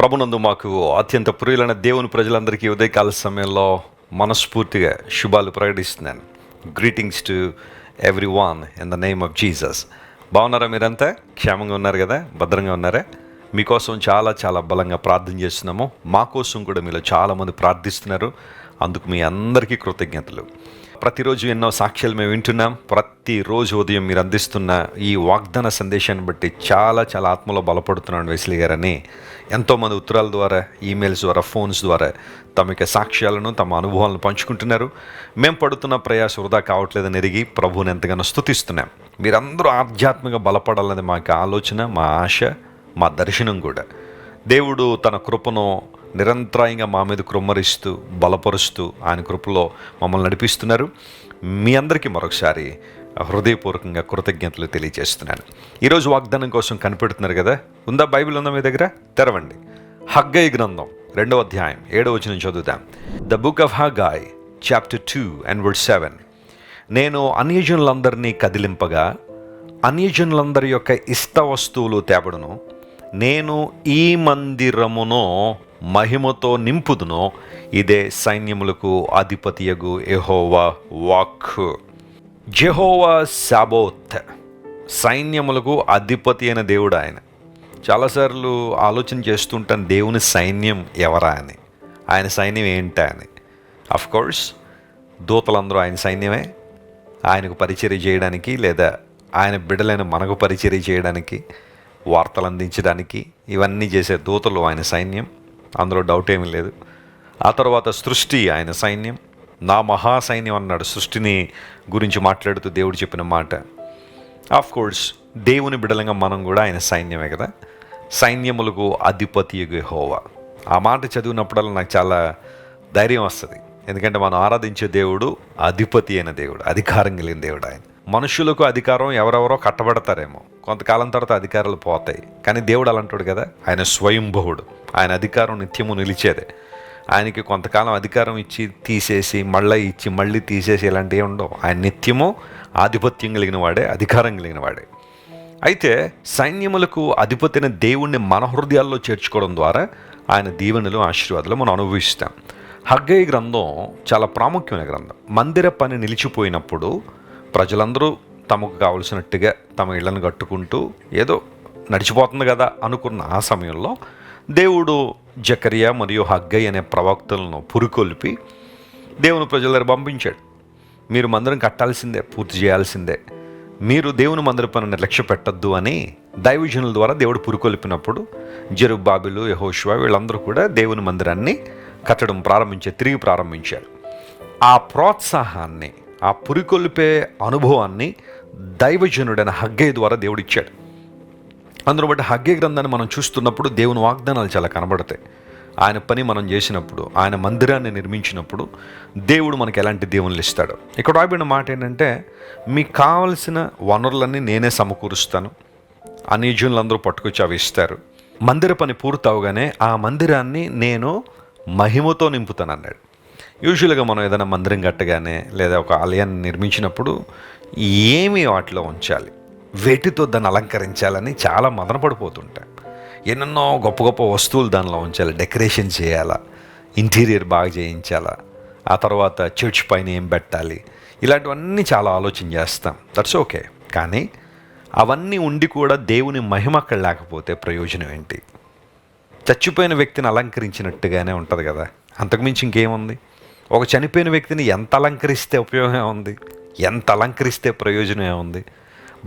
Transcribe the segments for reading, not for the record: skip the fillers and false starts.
ప్రభునందు మాకు అత్యంత ప్రియులైన దేవుని ప్రజలందరికీ ఉదయకాల సమయంలో మనస్ఫూర్తిగా శుభాలు ప్రకటిస్తున్నాను. Greetings to everyone in the name of Jesus. బాగున్నారా? మీరంతా క్షేమంగా ఉన్నారు కదా? భద్రంగా ఉన్నారా? మీకోసం చాలా చాలా బలంగా ప్రార్థన చేస్తున్నాము. మా కోసం కూడా మీలో చాలామంది ప్రార్థిస్తున్నారు. అందుకు మీ అందరికీ కృతజ్ఞతలు. ప్రతిరోజు ఎన్నో సాక్ష్యాలు మేము వింటున్నాం. ప్రతిరోజు ఉదయం మీరు అందిస్తున్న ఈ వాగ్దాన సందేశాన్ని బట్టి చాలా చాలా ఆత్మలో బలపడుతున్నాను వెస్లీ గారని ఎంతోమంది ఉత్తరాల ద్వారా, ఈమెయిల్స్ ద్వారా, ఫోన్స్ ద్వారా తమ యొక్క సాక్ష్యాలను, తమ అనుభవాలను పంచుకుంటున్నారు. మేము పడుతున్న ప్రయాస వృధా కావట్లేదని ఎరిగి ప్రభువుని ఎంతగానో స్తుతిస్తున్నాం. మీరందరూ ఆధ్యాత్మికంగా బలపడాలనేది మా యొక్క ఆలోచన, మా ఆశ, మా దర్శనం కూడా. దేవుడు తన కృపను నిరంతరాయంగా మా మీద కృమ్మరిస్తూ, బలపరుస్తూ ఆయన కృపలో మమ్మల్ని నడిపిస్తున్నారు. మీ అందరికీ మరొకసారి హృదయపూర్వకంగా కృతజ్ఞతలు తెలియజేస్తున్నాను. ఈరోజు వాగ్దానం కోసం కనిపెడుతున్నారు కదా? ఉందా? బైబిల్ ఉందా మీ దగ్గర? తెరవండి. హగ్గయి గ్రంథం 2వ అధ్యాయం 7వ వచనం చదువుదాం. The book of Haggai chapter 2 and verse 7. నేను అన్యజనులందరినీ కదిలింపగా అన్యజనులందరి యొక్క ఇష్ట వస్తువులు తేబడును. నేను ఈ మందిరమును మహిమతో నింపుదును. ఇదే సైన్యములకు అధిపతియగు యెహోవా వాక్కు. జెహోవా సాబోత్, సైన్యములకు అధిపతి అయిన దేవుడు ఆయన. చాలాసార్లు ఆలోచన చేస్తుంటాను, దేవుని సైన్యం ఎవరా అని, ఆయన సైన్యం ఏంటా అని. అఫ్కోర్స్ దూతలందరూ ఆయన సైన్యమే. ఆయనకు పరిచర్య చేయడానికి, లేదా ఆయన బిడ్డలైన మనకు పరిచర్య చేయడానికి, వార్తలు అందించడానికి, ఇవన్నీ చేసే దూతలు ఆయన సైన్యం. అందులో డౌట్ ఏమీ లేదు. ఆ తర్వాత సృష్టి ఆయన సైన్యం. నా మహాసైన్యం అన్నాడు సృష్టిని గురించి మాట్లాడుతూ దేవుడు చెప్పిన మాట. ఆఫ్ కోర్స్ దేవుని బిడలంగా మనం కూడా ఆయన సైన్యమే కదా. సైన్యములకు అధిపతి యెహోవా. ఆ మాట చదివినప్పుడల్లా నాకు చాలా ధైర్యం వస్తుంది. ఎందుకంటే మనం ఆరాధించే దేవుడు అధిపతి అయిన దేవుడు, అధికారం కలిగిన దేవుడు ఆయన. మనుషులకు అధికారం ఎవరెవరో కట్టబడతారేమో, కొంతకాలం తర్వాత అధికారాలు పోతాయి. కానీ దేవుడు అలాంటాడు కదా, ఆయన స్వయంభవుడు. ఆయన అధికారం నిత్యము నిలిచేదే. ఆయనకి కొంతకాలం అధికారం ఇచ్చి తీసేసి, మళ్ళీ ఇచ్చి మళ్ళీ తీసేసి ఇలాంటివి ఉండవు. ఆయన నిత్యము ఆధిపత్యం కలిగిన వాడే, అధికారం కలిగిన వాడే. అయితే సైన్యములకు అధిపతిన దేవుణ్ణి మన హృదయాల్లో చేర్చుకోవడం ద్వారా ఆయన దీవెనలు, ఆశీర్వాదాలు మనం అనుభవిస్తాం. హగ్గయి గ్రంథం చాలా ప్రాముఖ్యమైన గ్రంథం. మందిర పని నిలిచిపోయినప్పుడు ప్రజలందరూ తమకు కావలసినట్టుగా తమ ఇళ్లను కట్టుకుంటూ ఏదో నడిచిపోతుంది కదా అనుకున్న ఆ సమయంలో దేవుడు జకరియా మరియు హగ్గయి అనే ప్రవక్తలను పురికొల్పి దేవుని ప్రజల దగ్గర పంపించాడు. మీరు మందిరం కట్టాల్సిందే, పూర్తి చేయాల్సిందే, మీరు దేవుని మందిర పని నిర్లక్ష్య పెట్టద్దు అని దైవజనుల ద్వారా దేవుడు పురికొల్పినప్పుడు జెరుబ్బాబెలు, యెహోషువ వీళ్ళందరూ కూడా దేవుని మందిరాన్ని కట్టడం తిరిగి ప్రారంభించారు. ఆ ప్రోత్సాహాన్ని, ఆ పురికొల్పే అనుభవాన్ని దైవజనుడైన హగ్గయి ద్వారా దేవుడు ఇచ్చాడు. అందులో బట్టి హగ్గయి గ్రంథాన్ని మనం చూస్తున్నప్పుడు దేవుని వాగ్దానాలు చాలా కనబడతాయి. ఆయన పని మనం చేసినప్పుడు, ఆయన మందిరాన్ని నిర్మించినప్పుడు దేవుడు మనకు ఎలాంటి దేవుళ్ళు ఇస్తాడు. ఇక్కడ రాయబడిన మాట ఏంటంటే, మీకు కావలసిన వనరులన్నీ నేనే సమకూరుస్తాను, అన్యజనులందరూ పట్టుకొచ్చి అవి ఇస్తారు. మందిర పని పూర్తవగానే ఆ మందిరాన్ని నేను మహిమతో నింపుతాను అన్నాడు. యూజువల్గా మనం ఏదైనా మందిరం కట్టగానే, లేదా ఒక ఆలయాన్ని నిర్మించినప్పుడు ఏమి వాటిలో ఉంచాలి, వేటితో దాన్ని అలంకరించాలని చాలా మదన పడిపోతుంటాం. ఎన్నెన్నో గొప్ప గొప్ప వస్తువులు దానిలో ఉంచాలి, డెకరేషన్ చేయాలా, ఇంటీరియర్ బాగా చేయించాలా, ఆ తర్వాత చర్చ్ పైన ఏం పెట్టాలి, ఇలాంటివన్నీ చాలా ఆలోచన చేస్తాం. That's okay. కానీ అవన్నీ ఉండి కూడా దేవుని మహిమ అక్కడ లేకపోతే ప్రయోజనం ఏంటి? చచ్చిపోయిన వ్యక్తిని అలంకరించినట్టుగానే ఉంటుంది కదా, అంతకుమించి ఇంకేముంది? ఒక చనిపోయిన వ్యక్తిని ఎంత అలంకరిస్తే ఉపయోగం ఉంది, ఎంత అలంకరిస్తే ప్రయోజనం ఏముంది?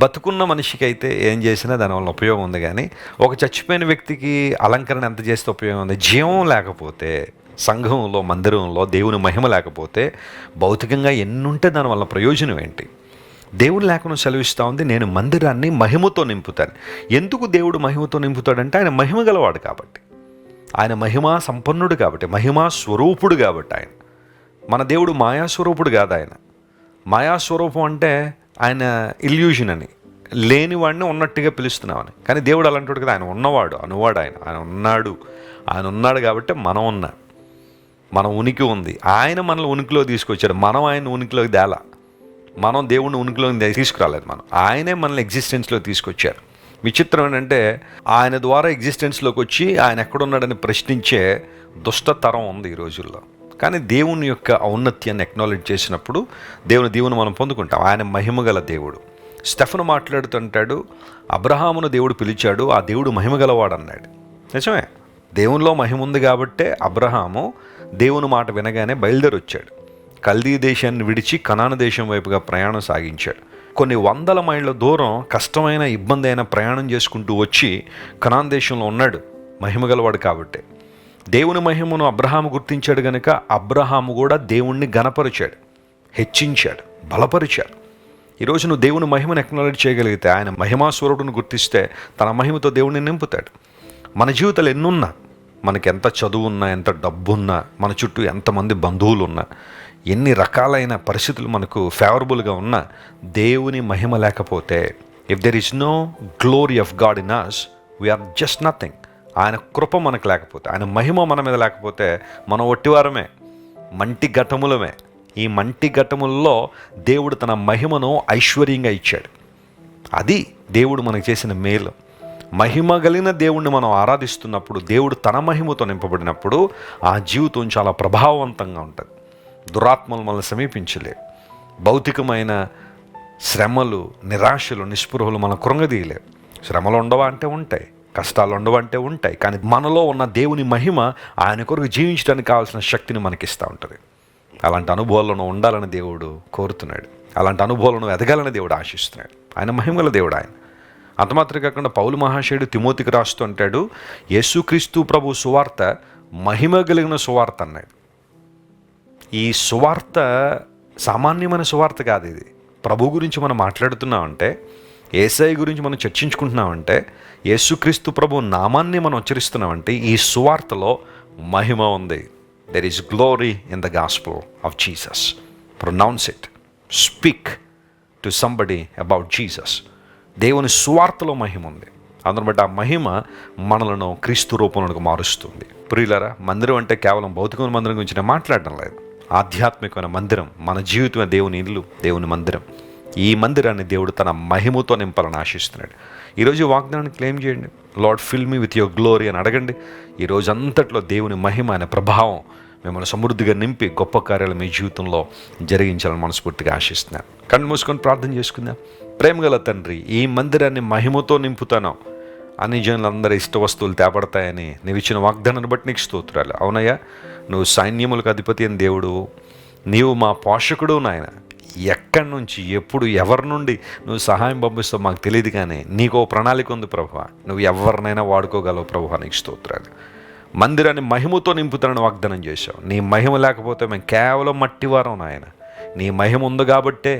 బతుకున్న మనిషికి అయితే ఏం చేసినా దానివల్ల ఉపయోగం ఉంది. కానీ ఒక చచ్చిపోయిన వ్యక్తికి అలంకరణ ఎంత చేస్తే ఉపయోగం ఉంది? జీవం లేకపోతే, సంఘంలో, మందిరంలో దేవుని మహిమ లేకపోతే భౌతికంగా ఎన్నుంటే దానివల్ల ప్రయోజనం ఏంటి? దేవుడు లేకుండా సెలవిస్తూ ఉంది, నేను మందిరాన్ని మహిమతో నింపుతాను. ఎందుకు దేవుడు మహిమతో నింపుతాడంటే ఆయన మహిమ గలవాడు కాబట్టి, ఆయన మహిమా సంపన్నుడు కాబట్టి, మహిమా స్వరూపుడు కాబట్టి. ఆయన మన దేవుడు మాయాస్వరూపుడు కాదు. ఆయన మాయాస్వరూపం అంటే ఆయన ఇల్యూషన్ అని, లేనివాడిని ఉన్నట్టుగా పిలుస్తున్నామని. కానీ దేవుడు అలాంటి కదా, ఆయన ఉన్నవాడు, అనువాడు. ఆయన ఉన్నాడు కాబట్టి మనం ఉన్నాం, మన ఉనికి ఉంది. ఆయన మనల్ని ఉనికిలో తీసుకొచ్చాడు, మనం ఆయన ఉనికిలోకి మనం దేవుడిని ఉనికిలోకి తీసుకురాలేదు, ఆయనే మనల్ని ఎగ్జిస్టెన్స్లో తీసుకొచ్చారు. విచిత్రం ఏంటంటే ఆయన ద్వారా ఎగ్జిస్టెన్స్లోకి వచ్చి ఆయన ఎక్కడున్నాడని ప్రశ్నించే దుష్టతరం ఉంది ఈ రోజుల్లో. కానీ దేవుని యొక్క ఔన్నత్యాన్ని ఎక్నాలెడ్జ్ చేసినప్పుడు దేవుని దీవుని మనం పొందుకుంటాం. ఆయన మహిమగల దేవుడు. స్టెఫను మాట్లాడుతుంటాడు, అబ్రహామును దేవుడు పిలిచాడు, ఆ దేవుడు మహిమగలవాడు అన్నాడు. నిజమే, దేవునిలో మహిమ ఉంది కాబట్టే అబ్రహాము దేవుని మాట వినగానే బయలుదేరి వచ్చాడు. కల్దీ దేశాన్ని విడిచి కనాను దేశం వైపుగా ప్రయాణం సాగించాడు. కొన్ని వందల మైళ్ళ దూరం కష్టమైన ఇబ్బంది అయిన ప్రయాణం చేసుకుంటూ వచ్చి కనాన్ దేశంలో ఉన్నాడు, మహిమగలవాడు కాబట్టి. దేవుని మహిమను అబ్రహాము గుర్తించాడు కనుక అబ్రహాము కూడా దేవుణ్ణి ఘనపరిచాడు, హెచ్చించాడు, బలపరిచాడు. ఈరోజు నువ్వు దేవుని మహిమను ఎక్నాలెడ్జ్ చేయగలిగితే, ఆయన మహిమాస్వరూపుని గుర్తిస్తే తన మహిమతో దేవుణ్ణి నింపుతాడు. మన జీవితాలు ఎన్నున్నా, మనకి ఎంత చదువు ఉన్నా, ఎంత డబ్బున్నా, మన చుట్టూ ఎంతమంది బంధువులు ఉన్నా, ఎన్ని రకాలైన పరిస్థితులు మనకు ఫేవరబుల్గా ఉన్నా, దేవుని మహిమ లేకపోతే, if there is no glory of God in us, we are just nothing. ఆయన కృప మనకు లేకపోతే, ఆయన మహిమ మన మీద లేకపోతే మనం ఒట్టివారమే, మంటి ఘటములమే. ఈ మంటి ఘటముల్లో దేవుడు తన మహిమను ఐశ్వర్యంగా ఇచ్చాడు. అది దేవుడు మనకు చేసిన మేలు. మహిమ కలిగిన దేవుణ్ణి మనం ఆరాధిస్తున్నప్పుడు, దేవుడు తన మహిమతో నింపబడినప్పుడు ఆ జీవితం చాలా ప్రభావవంతంగా ఉంటుంది. దురాత్మలు మనల్ని సమీపించలే. భౌతికమైన శ్రమలు, నిరాశలు, నిస్పృహలు మన కృంగదీయలే. శ్రమలు ఉండవా అంటే ఉంటాయి, కష్టాలు ఉండవా అంటే ఉంటాయి. కానీ మనలో ఉన్న దేవుని మహిమ ఆయన కొరకు జీవించడానికి కావాల్సిన శక్తిని మనకిస్తూ ఉంటుంది. అలాంటి అనుభవాలను ఉండాలని దేవుడు కోరుతున్నాడు. అలాంటి అనుభవాలను ఎదగాలని దేవుడు ఆశిస్తున్నాడు. ఆయన మహిమల దేవుడు. ఆయన అంత మాత్రమే కాకుండా పౌలు మహాశయుడు తిమోతికి రాస్తూ అంటాడు, యేసుక్రీస్తు ప్రభు సువార్త మహిమ కలిగిన సువార్త అన్నాడు. ఈ సువార్త సామాన్యమైన సువార్త కాదు. ఇది ప్రభు గురించి మనం మాట్లాడుతున్నామంటే, యేసయ్య గురించి మనం చర్చించుకుంటున్నామంటే, యేసుక్రీస్తు ప్రభు నామాన్ని మనం ఉచ్చరిస్తున్నామంటే ఈ సువార్తలో మహిమ ఉంది. There is glory in the gospel of Jesus. Pronounce it, speak to somebody about Jesus. దేవుని సువార్తలో మహిమ ఉంది. అందును బట్టి ఆ మహిమ మనలను క్రీస్తు రూపంలోకి మారుస్తుంది. ప్రియులారా, మందిరం అంటే కేవలం భౌతికమైన మందిరం గురించి నేను మాట్లాడడం లేదు. ఆధ్యాత్మికమైన మందిరం, మన జీవితమే దేవుని ఇల్లు, దేవుని మందిరం. ఈ మందిరాన్ని దేవుడు తన మహిమతో నింపాలని ఆశిస్తున్నాడు. ఈరోజు వాగ్దానాన్ని క్లెయిమ్ చేయండి. Lord fill me with your glory అని అడగండి. ఈరోజు అంతట్లో దేవుని మహిమ అనే ప్రభావం మిమ్మల్ని సమృద్ధిగా నింపి గొప్ప కార్యాలు మీ జీవితంలో జరిగించాలని మనస్ఫూర్తిగా ఆశిస్తున్నాను. కళ్ళు మూసుకొని ప్రార్థన చేసుకుందాం. ప్రేమగల తండ్రి, ఈ మందిరాన్ని మహిమతో నింపుతాను, అన్ని జనులందరూ ఇష్ట వస్తువులు తేపడతాయని నీవు ఇచ్చిన వాగ్దానాన్ని బట్టి నీకు స్తోత్రాలు. అవునయ్యా, నువ్వు సైన్యములకు అధిపతి అయిన దేవుడు, నీవు మా పోషకుడు నాయన. ఎక్కడి నుంచి, ఎప్పుడు, ఎవరి నుండి నువ్వు సహాయం పంపిస్తావు మాకు తెలియదు, కానీ నీకో ప్రణాళిక ఉంది ప్రభువా. నువ్వు ఎవరినైనా వాడుకోగలవు ప్రభువా, నీకు స్తోత్రాలు. మందిరాన్ని మహిమతో నింపుతానని వాగ్దానం చేశావు. నీ మహిమ లేకపోతే మేము కేవలం మట్టివారం నాయన. నీ మహిమ ఉంది కాబట్టే,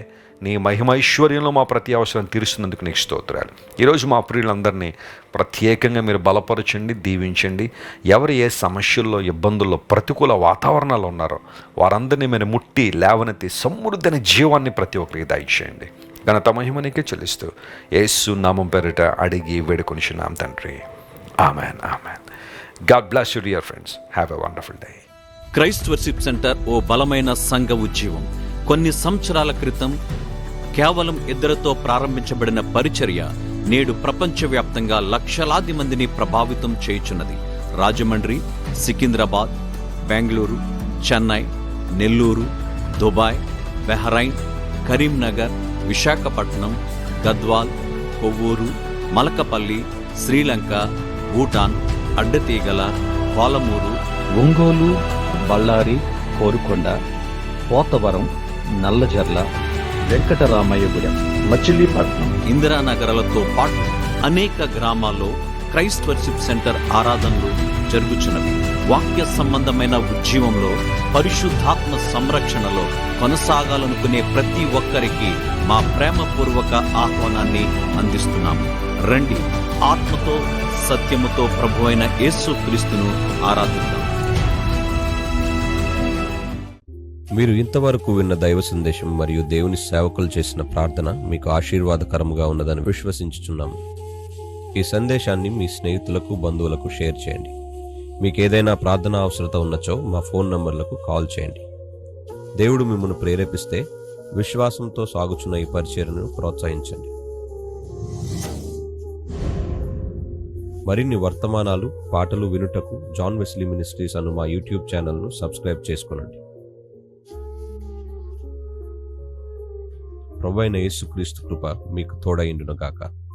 నీ మహిమైశ్వర్యంలో మా ప్రతి అవసరం తీరుస్తున్నందుకు నీకు స్తోత్రాలు. ఈరోజు మా ప్రియులందరినీ ప్రత్యేకంగా మీరు బలపరచండి, దీవించండి. ఎవరు ఏ సమస్యల్లో, ఇబ్బందుల్లో, ప్రతికూల వాతావరణాలు ఉన్నారో వారందరినీ మీరు ముట్టి లేవనెత్తి సమృద్ధి జీవాన్ని ప్రతి ఒక్కరికి దయచేయండి. ఘనత మహిమ నీకే చెల్లిస్తూ యేసు నామం పేరిట అడిగి వేడుకొనిచున్నాం తండ్రి. Amen, amen. God bless you dear friends. Have a wonderful day. Christ worship centre ఓ బలమైన సంఘ ఉద్యమం. కొన్ని సంవత్సరాల క్రితం కేవలం 2 ప్రారంభించబడిన పరిచర్య నేడు ప్రపంచవ్యాప్తంగా లక్షలాది మందిని ప్రభావితం చేయుచున్నది. రాజమండ్రి, సికింద్రాబాద్, బెంగళూరు, చెన్నై, నెల్లూరు, దుబాయ్, బెహ్రైన్, కరీంనగర్, విశాఖపట్నం, గద్వాల్, కొవ్వూరు, మలకపల్లి, శ్రీలంక, భూటాన్, అడ్డతీగల, పాలమూరు, ఒంగోలు, బళ్ళారి, కోరుకొండ, పోతవరం, నల్లజర్ల, వెంకటరామయ్యగూడెం, మచిలీపట్నం, ఇందిరానగర్లతో పాటు అనేక గ్రామాల్లో క్రైస్ట్ వర్షిప్ సెంటర్ ఆరాధనలు జరుగుచున్నవి. వాక్య సంబంధమైన ఉద్యమంలో, పరిశుద్ధాత్మ సంరక్షణలో కొనసాగాలనుకునే ప్రతి ఒక్కరికి మా ప్రేమపూర్వక ఆహ్వానాన్ని అందిస్తున్నాము. రండి, ఆత్మతో సత్యముతో ప్రభువైన యేసు క్రీస్తును ఆరాధిద్దాం. మీరు ఇంతవరకు విన్న దైవ సందేశం మరియు దేవుని సేవకులు చేసిన ప్రార్థన మీకు ఆశీర్వాదకరముగా ఉన్నదని విశ్వసించుచున్నాము. ఈ సందేశాన్ని మీ స్నేహితులకు, బంధువులకు షేర్ చేయండి. మీకు ఏదైనా ప్రార్థన అవసరత ఉన్నచో మా ఫోన్ నంబర్లకు కాల్ చేయండి. దేవుడు మిమ్మల్ని ప్రేరేపిస్తే విశ్వాసంతో సాగుచున్న ఈ పరిచర్యను ప్రోత్సహించండి. మరిన్ని వర్తమానాలు పాటలు వినుటకు జాన్ వెస్లీ మినిస్ట్రీస్ అను మా యూట్యూబ్ ఛానల్ను సబ్స్క్రైబ్ చేసుకొనండి. ప్రభువైన యేసుక్రీస్తు కృప మీకు తోడైండును గాక.